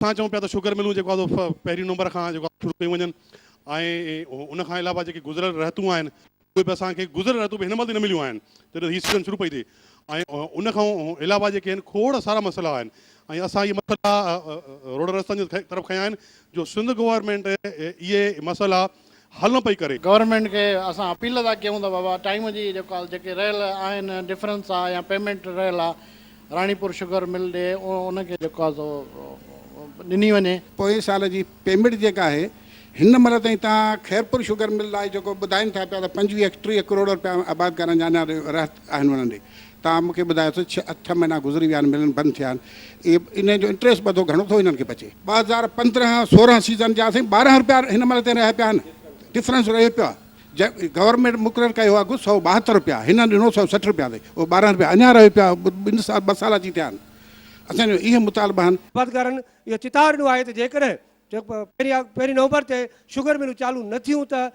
असां चऊं पिया त शुगर मिलूं जेको आहे पहिरीं नंबर खां जेको शुरू कयूं वञनि ऐं उन खां अलावा जेके गुज़िरियल रहतूं आहिनि उहे बि असांखे गुज़िरियल रहतूं बि हिन महिल न मिलियूं आहिनि जॾहिं हीअ सीज़न शुरू पई थिए ऐं उन खां अलावा जेके आहिनि खोड़ सारा मसइला आहिनि ऐं असां इहे मसइला रोड रस्तनि जे तरफ़ खयां आहिनि जो सिंध गवर्नमेंट इहे मसइला हल न पई करे। गवर्नमेंट खे असां अपील था कयूं त बाबा टाइम जी जेको जेके रहियल आहिनि डिफरेंस आहे या पेमेंट रहियल आहे राणीपुर शुगर मिल ॾे उनखे जेको आहे सो ॾिनी वञे। पोइ साल जी पेमेंट जेका आहे हिन महिल ताईं तव्हां खैरपुर शुगर मिल लाइ जेको ॿुधाइनि था पिया त 25-30 करोड़ रुपया आबाद करण जा अञा रहत आहिनि उन्हनि ॾे। तव्हां मूंखे ॿुधायो त 6-8 महीना गुज़री विया आहिनि मिलनि बंदि थिया आहिनि। इन जो इंट्रस्ट ॿधो घणो थो हिननि खे बचे। 2015-16 सीज़न जा असां 12 रुपया हिन महिल ताईं रहिया पिया आहिनि। डिफरेंस रहे पियो आहे। गवर्नमेंट मुक़ररु कयो आहे 172 रुपया, हिन ॾिनो 160 रुपया ते, उहो 12 रुपया अञा रहे पिया। 2 साल अची थिया आहिनि। असांजो इहे मुतालबा आहिनि। आबादकारनि इहो चितार ॾिनो आहे त जेकॾहिं पहिरीं नवंबर ते शुगर मिलूं चालू न थियूं त